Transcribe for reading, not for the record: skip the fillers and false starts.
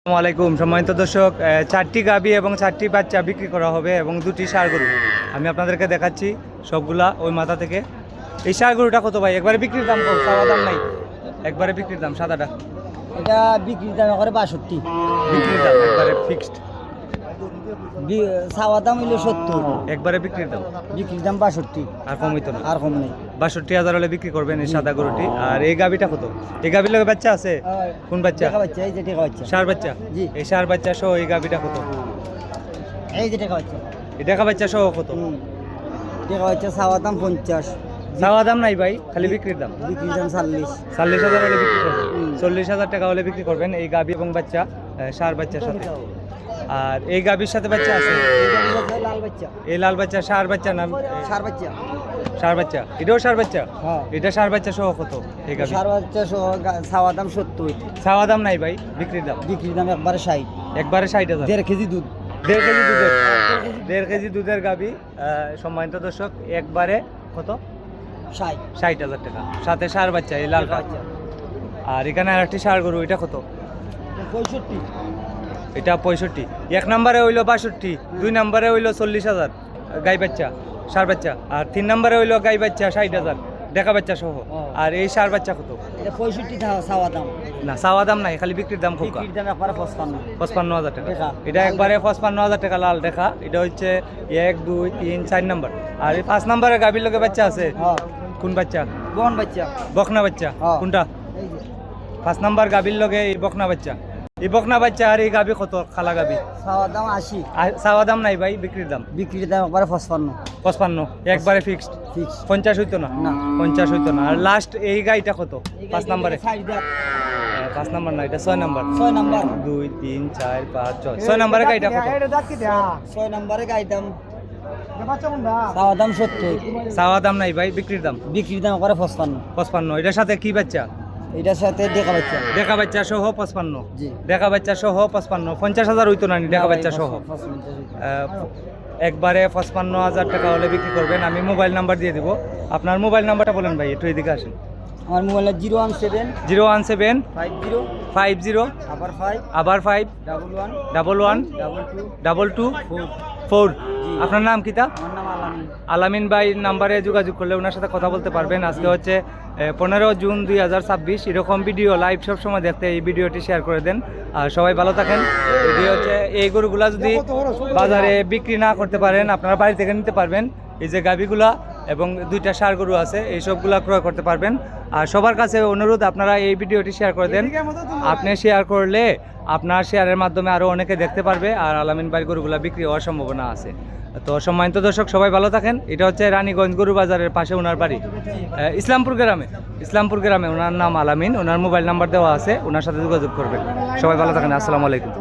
আসসালামু আলাইকুম সম্মানিত দর্শক, 4টি গাভী এবং 4টি বাচ্চা বিক্রি করা হবে এবং 2টি ষাঁড় গরু আমি আপনাদেরকে দেখাচ্ছি সবগুলা ওই মাথা থেকে। এই ষাঁড় গরুটা কত ভাই? একবারে বিক্রির দাম কত? চাওয়া দাম নাই, একবারে বিক্রির দাম। সাদাটা এটা বিক্রির দাম করে 62, বিক্রির দাম একবারে ফিক্সড। চাওয়া দাম হইলো 70, একবারে বিক্রির দাম, বিক্রির দাম 62, আর কম হইতো না। আর কম নেই। 62,000 হলে বিক্রি করবেন এই সাদা গরুটি। আর এই গাভীটা কত? এই গাভীর লগে বাচ্চা আছে? কোন বাচ্চা? টাকা বাচ্চা, এই যে টাকা বাচ্চা, ষাঁড় বাচ্চা। জি। এই ষাঁড় বাচ্চা সহ এই গাভীটা কত? এই যে টাকা বাচ্চা, এই দেখা বাচ্চা সহ কত? টাকা বাচ্চা চাওয়া দাম 50, চাওয়া দাম নাই ভাই, খালি বিক্রির দাম। বিক্রির দাম 40, 40,000 হলে বিক্রি করবেন, 40,000 টাকা হলে বিক্রি করবেন এই গাভী এবং বাচ্চা, ষাঁড় বাচ্চার সাথে। আর এই গাভীর সাথে বাচ্চা আছে? লাল বাচ্চা, এই লাল বাচ্চা ষাঁড় বাচ্চা নাম? সার বাচ্চা, ষাঁড় বাচ্চা, এটাও ষাঁড় বাচ্চা। হ্যাঁ, এটা ষাঁড় বাচ্চা সহ কত এই গাভী? সার বাচ্চা সহ চাওয়া দাম 70, চাওয়া দাম নাই ভাই, বিক্রির দাম। বিক্রির দাম একবারে 60, একবারে 60,000। 1.5 কেজি দুধ, 1.5 কেজি দুধের, 1.5 কেজি দুধের গাভী। সম্মানিত দর্শক, একবারে কত? 60,000 টাকা, সাথে ষাঁড় বাচ্চা এই লাল বাচ্চা। আর এখানে আরেকটি ষাঁড় গরু, এটা কত? 65, এটা 65। 1 নম্বরে হইলো 62, 2 নম্বরে হইলো 40,000 গাই বাচ্চা ষাঁড় বাচ্চা, আর 3 নম্বরে হইলো গাই বাচ্চা 60,000 দেখা বাচ্চা সহ। আর এই ষাঁড় বাচ্চা কত? এটা 65 চাওয়া দাম, না, চাওয়া দাম নাই, খালি বিক্রির দাম খুব। বিক্রির দাম একবারে 55, 55,000 টাকা। দেখা। এটা একবারে 55,000 টাকা লাল দেখা। এটা হচ্ছে 1, 2, 3, 4 নম্বর। আর এই 5 নম্বরে গাভীর লোকে বাচ্চা আছে? হ্যাঁ, কোন বাচ্চা? বন বাচ্চা, বকনা বাচ্চা। হ্যাঁ। কোনটা? এই যে 5 নম্বর গাভীর লগে এই বকনা বাচ্চা। এই বকনা বাচ্চা আর এই গাভী কত? খালা গাভী। চাওয়া দাম 80, আর চাওয়া দাম নাই ভাই, বিক্রির দাম বিক্রির দাম একবারে 55, 55, একবারে ফিক্সড। ফিক্স 50 হইতো না? না। 50 হইতো না। আর লাস্ট এই গাইটা কত? 5 নম্বরে? 5 নম্বর না, এটা 6 নম্বর। 6 নাম্বার, 2, 3, 4, 5, 6 6 নম্বরে গাইটা কত? 6 নাম্বারে গাই দাম চাওয়া দাম 70, চাওয়া দাম নাই ভাই, বিক্রির দাম বিক্রির দাম একবারে 55, 55। এটার সাথে কি বাচ্চা? এটার সাথে দেখা বাচ্চা, দেখা বাচ্চা সহ 55। জি। দেখা বাচ্চা সহ 55, 50,000 হইতো না দেখা বাচ্চা সহ। একবারে 55,000 টাকা হলে বিক্রি করবেন। আমি মোবাইল নাম্বার দিয়ে দিব, আপনার মোবাইল নাম্বারটা বলেন ভাই, একটু এদিকে আসেন। আমার মোবাইল 017 017 50 50 আবার 5 আবার 5 11 11 22 22 4। আপনার নাম কিতা? আমার নাম আলামিন। আলামিন ভাই নাম্বারে যোগাযোগ করলে ওনার সাথে কথা বলতে পারবেন। আজকে হচ্ছে 15 জুন 2026। এরকম ভিডিও লাইভ সবসময় দেখতে এই ভিডিওটি শেয়ার করে দেন। আর সবাই ভালো থাকেন। ভিডিও হচ্ছে এই গরুগুলা যদি বাজারে বিক্রি না করতে পারেন, আপনারা বাড়ি থেকে নিতে পারবেন। এই যে গাভীগুলা এবং 2টা ষাঁড় গরু আছে, এই সবগুলা ক্রয় করতে পারবেন। আর সবার কাছে অনুরোধ, আপনারা এই ভিডিওটি শেয়ার করে দেন। আপনি শেয়ার করলে আপনার শেয়ারের মাধ্যমে আরও অনেকে দেখতে পারবে, আর আলামিন ভাই গরুগুলা বিক্রি হওয়ার সম্ভাবনা আছে। তো সম্মানিত দর্শক, সবাই ভালো থাকেন। এটা হচ্ছে রানীগঞ্জ গরু বাজারের পাশে ওনার বাড়ি, ইসলামপুর গ্রামে। ওনার নাম আলামিন, ওনার মোবাইল নাম্বার দেওয়া আছে, ওনার সাথে যোগাযোগ করবেন। সবাই ভালো থাকেন, আসসালামু আলাইকুম।